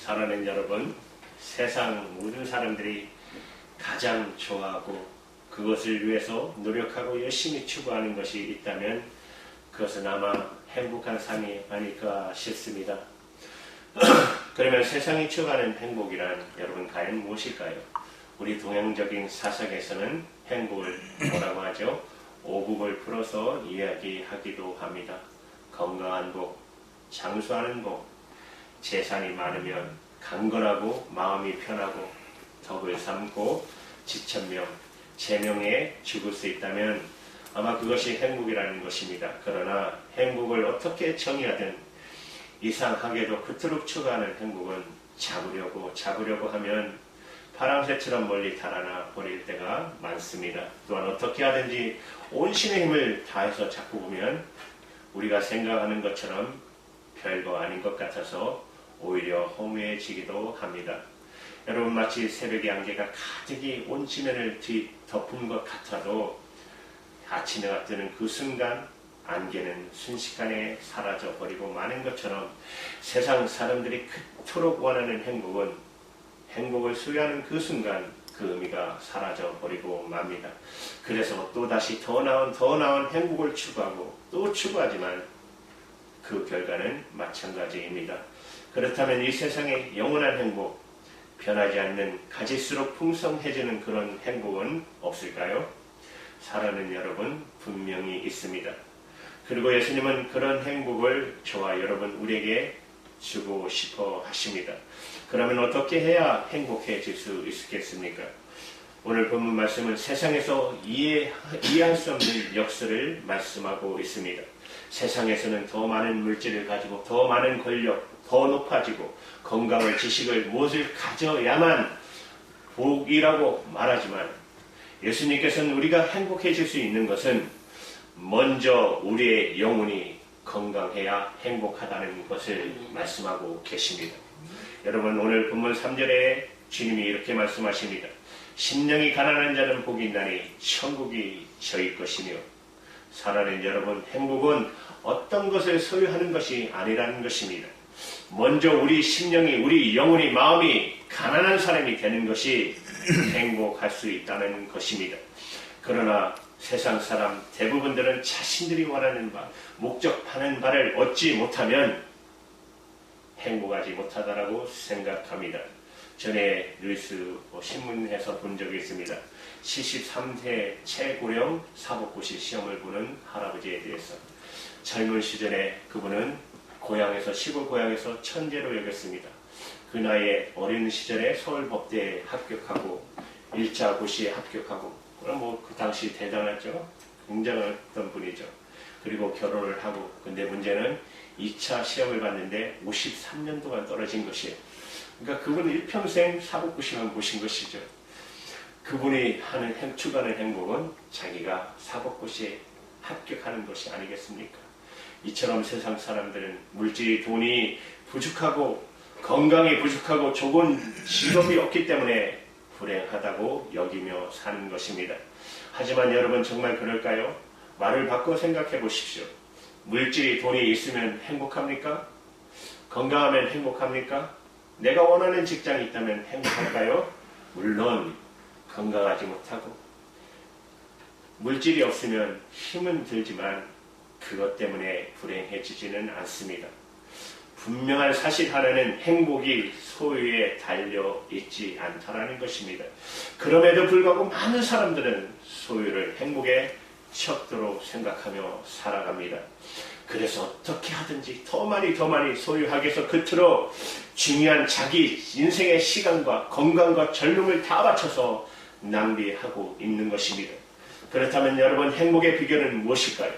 사랑하는 여러분, 세상 모든 사람들이 가장 좋아하고 그것을 위해서 노력하고 열심히 추구하는 것이 있다면 그것은 아마 행복한 삶이 아닐까 싶습니다. 그러면 세상이 추구하는 행복이란 여러분 과연 무엇일까요? 우리 동양적인 사상에서는 행복을 뭐라고 하죠? 5복을 풀어서 이야기하기도 합니다. 건강한 복, 장수하는 복, 재산이 많으면 강건하고 마음이 편하고 덕을 삼고 지천명, 제명에 죽을 수 있다면 아마 그것이 행복이라는 것입니다. 그러나 행복을 어떻게 정의하든 이상하게도 그토록 추구하는 행복은 잡으려고 하면 파랑새처럼 멀리 달아나 버릴 때가 많습니다. 또한 어떻게 하든지 온 신의 힘을 다해서 잡고 보면 우리가 생각하는 것처럼 별거 아닌 것 같아서 오히려 허무해지기도 합니다. 여러분, 마치 새벽의 안개가 가득히 온 지면을 뒤덮은 것 같아도 아침에 뜨는 그 순간 안개는 순식간에 사라져버리고 마는 것처럼 세상 사람들이 그토록 원하는 행복을 소유하는 그 순간 그 의미가 사라져버리고 맙니다. 그래서 또다시 더 나은 행복을 추구하고 또 추구하지만 그 결과는 마찬가지입니다. 그렇다면 이 세상의 영원한 행복, 변하지 않는 가질수록 풍성해지는 그런 행복은 없을까요? 사랑하는 여러분, 분명히 있습니다. 그리고 예수님은 그런 행복을 저와 여러분 우리에게 주고 싶어 하십니다. 그러면 어떻게 해야 행복해질 수 있겠습니까? 오늘 본문 말씀은 세상에서 이해할 수 없는 역사를 말씀하고 있습니다. 세상에서는 더 많은 물질을 가지고 더 많은 권력, 더 높아지고 건강을, 지식을, 무엇을 가져야만 복이라고 말하지만 예수님께서는 우리가 행복해질 수 있는 것은 먼저 우리의 영혼이 건강해야 행복하다는 것을 말씀하고 계십니다. 여러분, 오늘 본문 3절에 주님이 이렇게 말씀하십니다. 심령이 가난한 자는 복이 있나니 천국이 저희 것이며. 사랑하는 여러분, 행복은 어떤 것을 소유하는 것이 아니라는 것입니다. 먼저 우리 심령이, 우리 영혼이, 마음이 가난한 사람이 되는 것이 행복할 수 있다는 것입니다. 그러나 세상 사람 대부분들은 자신들이 원하는 바, 목적하는 바를 얻지 못하면 행복하지 못하다라고 생각합니다. 전에 뉴스 신문에서 본 적이 있습니다. 73세 최고령 사법고시 시험을 보는 할아버지에 대해서 젊은 시절에 그분은 시골 고향에서 천재로 여겼습니다. 그 나이에 어린 시절에 서울법대에 합격하고 1차 고시에 합격하고 그럼 그 당시 대단했죠. 굉장했던 분이죠. 그리고 결혼을 하고 근데 문제는 2차 시험을 봤는데 53년 동안 떨어진 것이에요. 그러니까 그분은 일평생 사법고시만 보신 것이죠. 그분이 추구하는 행복은 자기가 사법고시에 합격하는 것이 아니겠습니까? 이처럼 세상 사람들은 물질이, 돈이 부족하고 건강이 부족하고 좋은 직업이 없기 때문에 불행하다고 여기며 사는 것입니다. 하지만 여러분, 정말 그럴까요? 말을 바꿔 생각해 보십시오. 물질이, 돈이 있으면 행복합니까? 건강하면 행복합니까? 내가 원하는 직장이 있다면 행복할까요? 물론 건강하지 못하고 물질이 없으면 힘은 들지만 그것 때문에 불행해지지는 않습니다. 분명한 사실 하나는 행복이 소유에 달려있지 않다라는 것입니다. 그럼에도 불구하고 많은 사람들은 소유를 행복의 척도로 생각하며 살아갑니다. 그래서 어떻게 하든지 더 많이 소유하기 위해서 그토록 중요한 자기 인생의 시간과 건강과 젊음을 다 바쳐서 낭비하고 있는 것입니다. 그렇다면 여러분, 행복의 비결은 무엇일까요?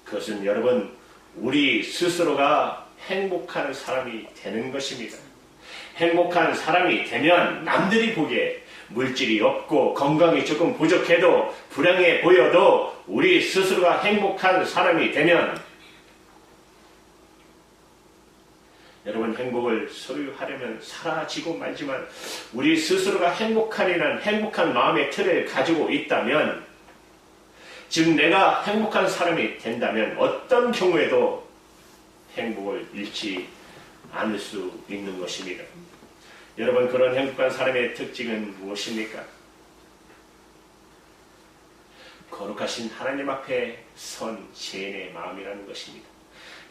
그것은 여러분, 우리 스스로가 행복한 사람이 되는 것입니다. 행복한 사람이 되면 남들이 보기에 물질이 없고 건강이 조금 부족해도 불행해 보여도 우리 스스로가 행복한 사람이 되면 여러분, 행복을 소유하려면 사라지고 말지만 우리 스스로가 행복한 마음의 틀을 가지고 있다면, 즉 내가 행복한 사람이 된다면 어떤 경우에도 행복을 잃지 않을 수 있는 것입니다. 여러분, 그런 행복한 사람의 특징은 무엇입니까? 거룩하신 하나님 앞에 선 죄인의 마음이라는 것입니다.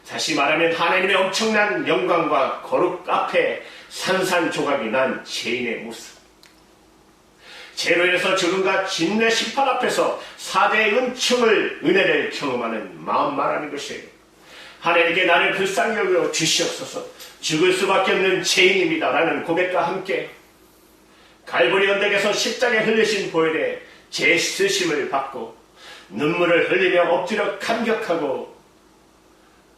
다시 말하면 하나님의 엄청난 영광과 거룩 앞에 산산조각이 난 죄인의 모습. 죄로 인해서 죽음과 진노의 심판 앞에서 4대의 은혜를 경험하는 마음 말하는 것이에요. 하나님께 나를 불쌍히 여겨 주시옵소서, 죽을 수밖에 없는 죄인입니다 라는 고백과 함께 갈보리 언덕에서 십자가에 흘리신 보혈에 죄 쓰심을 받고 눈물을 흘리며 엎드려 감격하고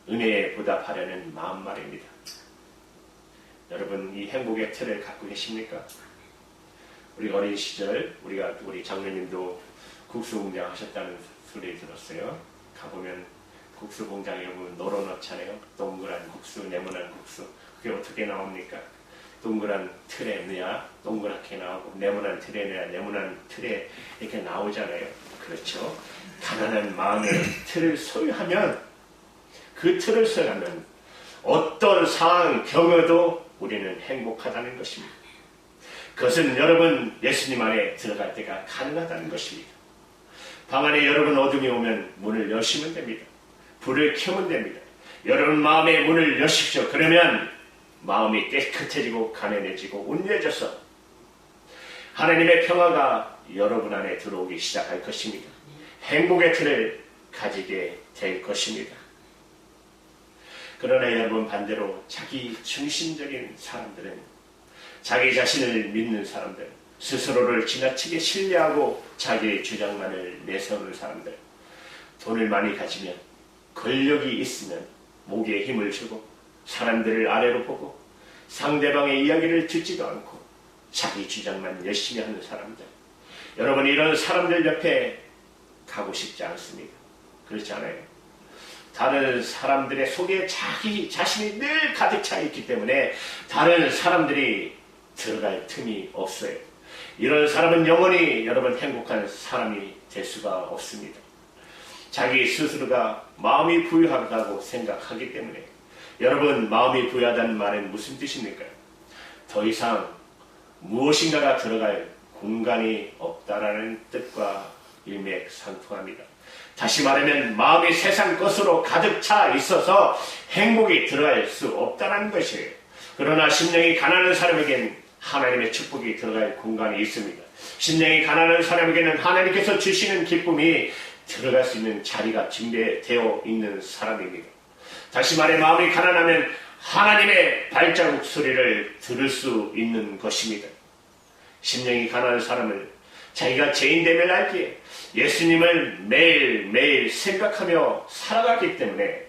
은혜에 보답하려는 마음 말입니다. 여러분, 이 행복의 틀을 갖고 계십니까? 우리 어린 시절 우리 장로님도 국수 공장 하셨다는 소리 들었어요. 가보면 국수 공장에 보면 널어놓잖아요. 동그란 국수, 네모난 국수. 그게 어떻게 나옵니까? 동그란 틀에 넣어야 동그랗게 나오고, 네모난 틀에 넣어야 네모난 틀에 이렇게 나오잖아요. 그렇죠? 가난한 마음의 틀을 소유하면, 그 틀을 소유하면 어떤 상황, 경우도 우리는 행복하다는 것입니다. 그것은 여러분 예수님 안에 들어갈 때가 가능하다는 것입니다. 방 안에 여러분 어둠이 오면 문을 여시면 됩니다. 불을 켜면 됩니다. 여러분 마음의 문을 여십시오. 그러면 마음이 깨끗해지고 가난해지고 온유해져서 하나님의 평화가 여러분 안에 들어오기 시작할 것입니다. 행복의 틀을 가지게 될 것입니다. 그러나 여러분, 반대로 자기 중심적인 사람들은, 자기 자신을 믿는 사람들, 스스로를 지나치게 신뢰하고 자기의 주장만을 내세우는 사람들, 돈을 많이 가지면, 권력이 있으면 목에 힘을 주고 사람들을 아래로 보고 상대방의 이야기를 듣지도 않고 자기 주장만 열심히 하는 사람들, 여러분, 이런 사람들 옆에 가고 싶지 않습니다. 그렇지 않아요? 다른 사람들의 속에 자기 자신이 늘 가득 차 있기 때문에 다른 사람들이 들어갈 틈이 없어요. 이런 사람은 영원히 여러분 행복한 사람이 될 수가 없습니다. 자기 스스로가 마음이 부유하다고 생각하기 때문에. 여러분, 마음이 부유하다는 말은 무슨 뜻입니까? 더 이상 무엇인가가 들어갈 공간이 없다라는 뜻과 일맥상통합니다. 다시 말하면 마음이 세상 것으로 가득 차 있어서 행복이 들어갈 수 없다는 것이에요. 그러나 심령이 가난한 사람에겐 하나님의 축복이 들어갈 공간이 있습니다. 심령이 가난한 사람에게는 하나님께서 주시는 기쁨이 들어갈 수 있는 자리가 준비되어 있는 사람입니다. 다시 말해, 마음이 가난하면 하나님의 발자국 소리를 들을 수 있는 것입니다. 심령이 가난한 사람은 자기가 죄인됨을 알기에 예수님을 매일매일 생각하며 살아가기 때문에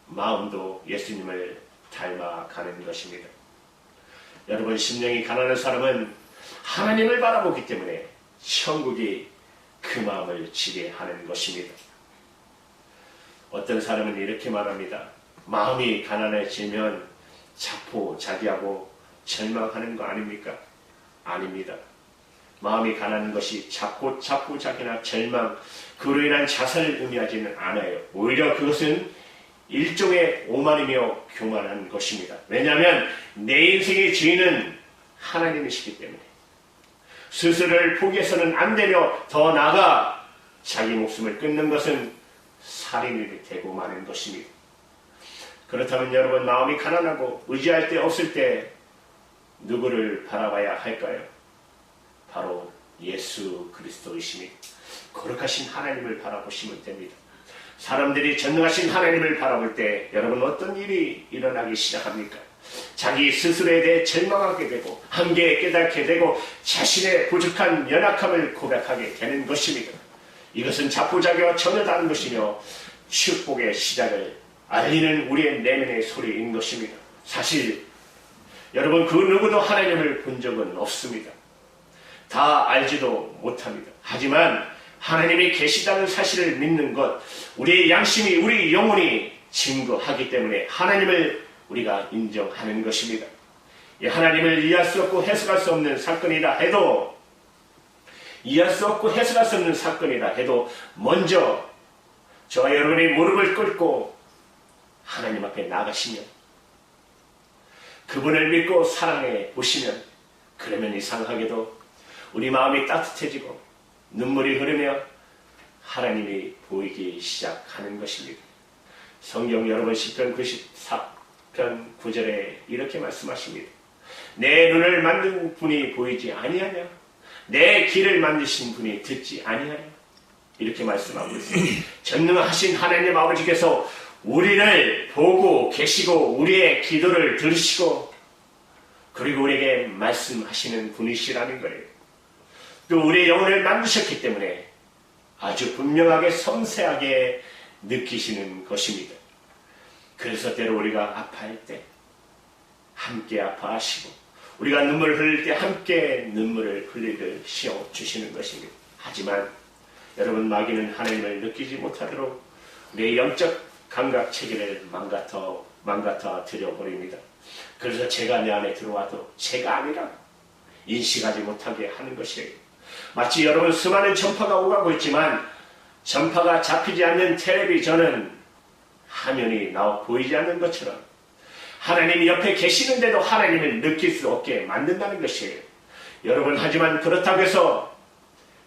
마음도 예수님을 닮아가는 것입니다. 여러분, 심령이 가난한 사람은 하나님을 바라보기 때문에 천국이 그 마음을 지배하는 것입니다. 어떤 사람은 이렇게 말합니다. 마음이 가난해지면 자포자기하고 절망하는 거 아닙니까? 아닙니다. 마음이 가난한 것이 자포자기나 절망, 그로 인한 자살을 의미하지는 않아요. 오히려 그것은 일종의 오만이며 교만한 것입니다. 왜냐하면 내 인생의 주인은 하나님이시기 때문에 스스로를 포기해서는 안 되며, 더 나아가 자기 목숨을 끊는 것은 살인이 되고 마는 것입니다. 그렇다면 여러분, 마음이 가난하고 의지할 데 없을 때 누구를 바라봐야 할까요? 바로 예수 그리스도이시니 거룩하신 하나님을 바라보시면 됩니다. 사람들이 전능하신 하나님을 바라볼 때 여러분, 어떤 일이 일어나기 시작합니까? 자기 스스로에 대해 절망하게 되고 한계에 깨닫게 되고 자신의 부족한 연약함을 고백하게 되는 것입니다. 이것은 자포자기와 전혀 다른 것이며 축복의 시작을 알리는 우리의 내면의 소리인 것입니다. 사실 여러분, 그 누구도 하나님을 본 적은 없습니다. 다 알지도 못합니다. 하지만 하나님이 계시다는 사실을 믿는 것, 우리의 양심이, 우리 영혼이 증거하기 때문에 하나님을 우리가 인정하는 것입니다. 이 하나님을 이해할 수 없고 해석할 수 없는 사건이다 해도, 이해할 수 없고 해석할 수 없는 사건이다 해도 먼저 저와 여러분이 무릎을 꿇고 하나님 앞에 나가시면 그분을 믿고 사랑해 보시면, 그러면 이상하게도 우리 마음이 따뜻해지고 눈물이 흐르며 하나님이 보이기 시작하는 것입니다. 성경 여러분 시편 94편 9절에 이렇게 말씀하십니다. 내 눈을 만든 분이 보이지 아니하냐? 내 귀를 만드신 분이 듣지 아니하냐? 이렇게 말씀하고 있습니다. 전능하신 하나님 아버지께서 우리를 보고 계시고 우리의 기도를 들으시고 그리고 우리에게 말씀하시는 분이시라는 거예요. 또 우리의 영혼을 만드셨기 때문에 아주 분명하게 섬세하게 느끼시는 것입니다. 그래서 때로 우리가 아파할 때 함께 아파하시고 우리가 눈물을 흘릴 때 함께 눈물을 흘리듯 씌워주시는 것입니다. 하지만 여러분, 마귀는 하나님을 느끼지 못하도록 우리의 영적 감각 체계를 망가뜨려 드려버립니다. 그래서 죄가 내 안에 들어와도 죄가 아니라 인식하지 못하게 하는 것이에요. 마치 여러분 수많은 전파가 오가고 있지만 전파가 잡히지 않는 텔레비전은 화면이 보이지 않는 것처럼 하나님이 옆에 계시는데도 하나님을 느낄 수 없게 만든다는 것이에요. 여러분, 하지만 그렇다고 해서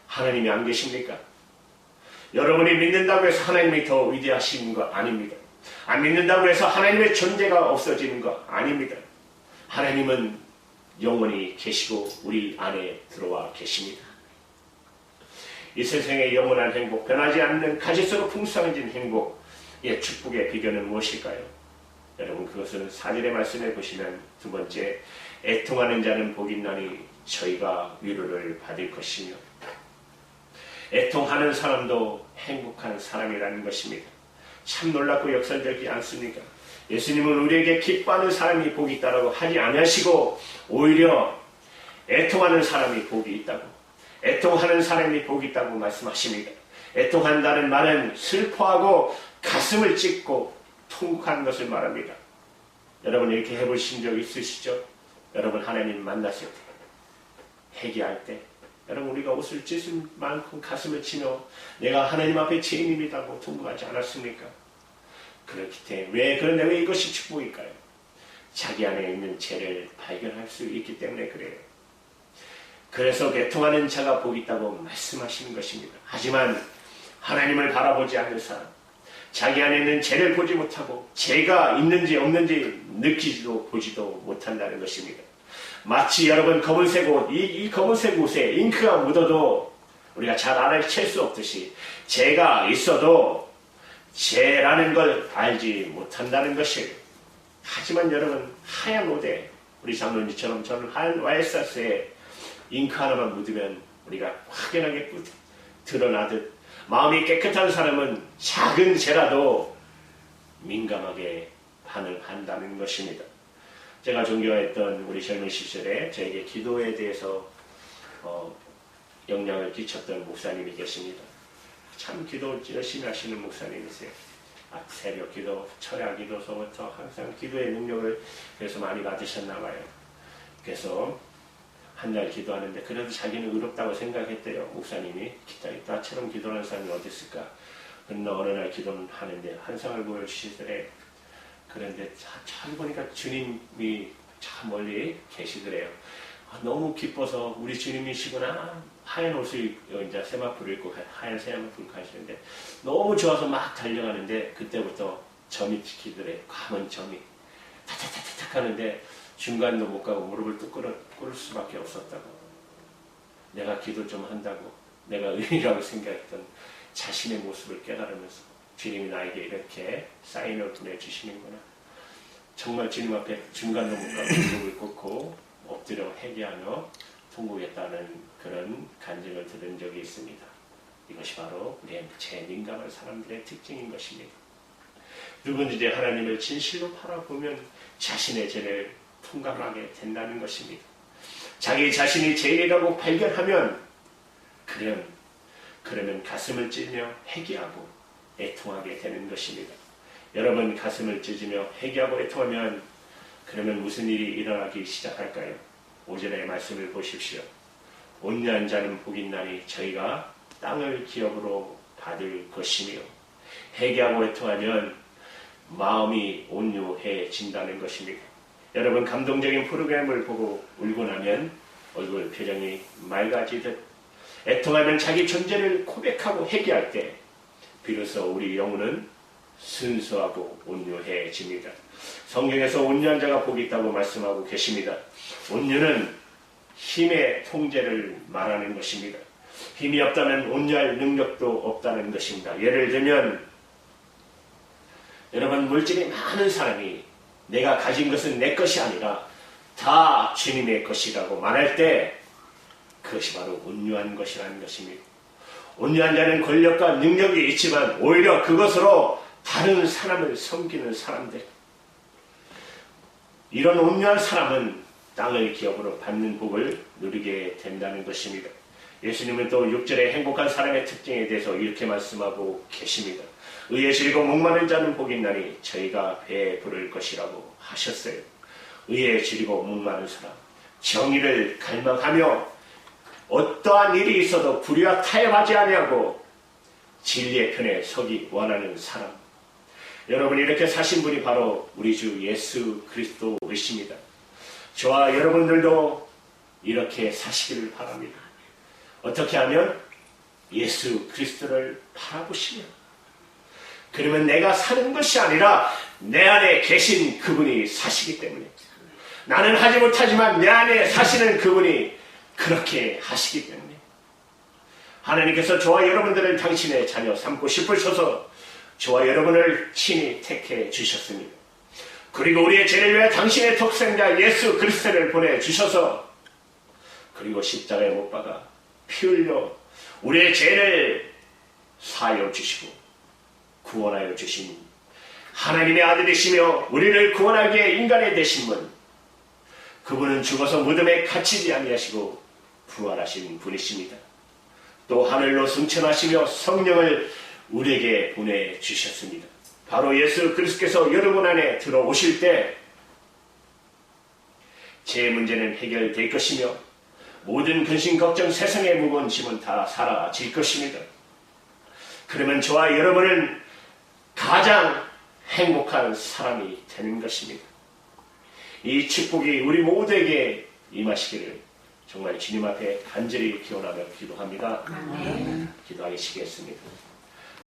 하나님이 안 계십니까? 여러분이 믿는다고 해서 하나님이 더 위대하신 거 아닙니다. 안 믿는다고 해서 하나님의 존재가 없어지는 거 아닙니다. 하나님은 영원히 계시고 우리 안에 들어와 계십니다. 이 세상의 영원한 행복, 변하지 않는 가지수로 풍성해진 행복의 축복의 비결은 무엇일까요? 여러분, 그것은 4절의 말씀에 보시면 두 번째, 애통하는 자는 복이 있나니 저희가 위로를 받을 것이며, 애통하는 사람도 행복한 사람이라는 것입니다. 참 놀랍고 역설적이지 않습니까? 예수님은 우리에게 기뻐하는 사람이 복이 있다고 하지 않으시고 오히려 애통하는 사람이 복이 있다고, 애통하는 사람이 복이 있다고 말씀하십니다. 애통한다는 말은 슬퍼하고 가슴을 찢고 통곡하는 것을 말합니다. 여러분, 이렇게 해보신 적 있으시죠? 여러분, 하나님 만났을 때, 회개할 때, 여러분, 우리가 옷을 찢을 만큼 가슴을 치며 내가 하나님 앞에 죄인입니다고 통곡하지 않았습니까? 그렇기 때문에 그런데 왜 이것이 축복일까요? 자기 안에 있는 죄를 발견할 수 있기 때문에 그래요. 그래서 애통하는 자가 복이 있다고 말씀하시는 것입니다. 하지만 하나님을 바라보지 않는 사람, 자기 안에 있는 죄를 보지 못하고 죄가 있는지 없는지 느끼지도 보지도 못한다는 것입니다. 마치 여러분 검은색 옷, 이 검은색 옷에 잉크가 묻어도 우리가 잘 알아챌 수 없듯이 죄가 있어도 죄라는 걸 알지 못한다는 것이에요. 하지만 여러분, 하얀 옷에 우리 장로님처럼 저는 하얀 와이셔츠에 잉크 하나만 묻으면 우리가 확연하게 드러나듯 마음이 깨끗한 사람은 작은 죄라도 민감하게 반응한다는 것입니다. 제가 존경했던 우리 젊은 시절에 저에게 기도에 대해서 영향을 끼쳤던 목사님이 계십니다. 참 기도 열심히 하시는 목사님이세요. 새벽 기도, 철야 기도서부터 항상 기도의 능력을 그래서 많이 받으셨나 봐요. 그래서 한 날 기도하는데 그래도 자기는 의롭다고 생각했대요. 목사님이 나처럼 기도하는 사람이 어디 있을까? 그런데 어느 날 기도를 하는데 환상을 보여주시더래. 그런데 잘 보니까 주님이 참 멀리 계시더래요. 너무 기뻐서 우리 주님이시구나. 하얀 옷을 이제 세마포를 입고 하얀 세마포를 가시는데 너무 좋아서 막 달려가는데 그때부터 점이 찍히더래요. 감은 점이 타타타타탁 하는데 중간도 못 가고 무릎을 뚝 꿇을 수밖에 없었다고. 내가 기도 좀 한다고 내가 의인이라고 생각했던 자신의 모습을 깨달으면서 주님이 나에게 이렇게 사인을 보내주시는구나. 정말 주님 앞에 중간도 못 가고 무릎을 꿇고 엎드려 회개하며 통곡했다는 그런 간증을 들은 적이 있습니다. 이것이 바로 우리의 죄 민감한 사람들의 특징인 것입니다. 누구든지 하나님을 진실로 바라보면 자신의 죄를 통감하게 된다는 것입니다. 자기 자신이 죄인이라고 발견하면 그러면 가슴을 찢으며 회개하고 애통하게 되는 것입니다. 여러분, 가슴을 찢으며 회개하고 애통하면 그러면 무슨 일이 일어나기 시작할까요? 5절의 말씀을 보십시오. 온유한 자는 복이 있나니 저희가 땅을 기업으로 받을 것이며, 회개하고 애통하면 마음이 온유해진다는 것입니다. 여러분 감동적인 프로그램을 보고 울고 나면 얼굴 표정이 맑아지듯 애통하면 자기 존재를 고백하고 회개할 때 비로소 우리 영혼은 순수하고 온유해집니다. 성경에서 온유한 자가 복이 있다고 말씀하고 계십니다. 온유는 힘의 통제를 말하는 것입니다. 힘이 없다면 온유할 능력도 없다는 것입니다. 예를 들면 여러분 물질이 많은 사람이 내가 가진 것은 내 것이 아니라 다 주님의 것이라고 말할 때 그것이 바로 온유한 것이라는 것입니다. 온유한 자는 권력과 능력이 있지만 오히려 그것으로 다른 사람을 섬기는 사람들, 이런 온유한 사람은 땅을 기업으로 받는 복을 누리게 된다는 것입니다. 예수님은 또 6절에 행복한 사람의 특징에 대해서 이렇게 말씀하고 계십니다. 의에 즐거워 목마른 자는 복이 있나니 저희가 배에 부를 것이라고 하셨어요. 의에 즐거워 목마른 사람, 정의를 갈망하며 어떠한 일이 있어도 불의와 타협하지 아니하고 진리의 편에 서기 원하는 사람, 여러분 이렇게 사신 분이 바로 우리 주 예수 그리스도이십니다. 저와 여러분들도 이렇게 사시기를 바랍니다. 어떻게 하면? 예수 그리스도를 바라보시며, 그러면 내가 사는 것이 아니라 내 안에 계신 그분이 사시기 때문에, 나는 하지 못하지만 내 안에 사시는 그분이 그렇게 하시기 때문에 하나님께서 저와 여러분들을 당신의 자녀 삼고 싶으셔서 저와 여러분을 친히 택해 주셨습니다. 그리고 우리의 죄를 위해 당신의 독생자 예수 그리스도를 보내주셔서, 그리고 십자가에 못 박아 피 흘려 우리의 죄를 사하여 주시고 구원하여 주신 하나님의 아들이시며 우리를 구원하기에 인간의 되신 분, 그분은 죽어서 무덤에 갇히지 아니하시고 부활하신 분이십니다. 또 하늘로 승천하시며 성령을 우리에게 보내주셨습니다. 바로 예수 그리스도께서 여러분 안에 들어오실 때 제 문제는 해결될 것이며 모든 근심 걱정 세상의 무거운 짐은 다 사라질 것입니다. 그러면 저와 여러분은 가장 행복한 사람이 되는 것입니다. 이 축복이 우리 모두에게 임하시기를 정말 주님 앞에 간절히 기원하며 기도합니다. 기도하시겠습니다.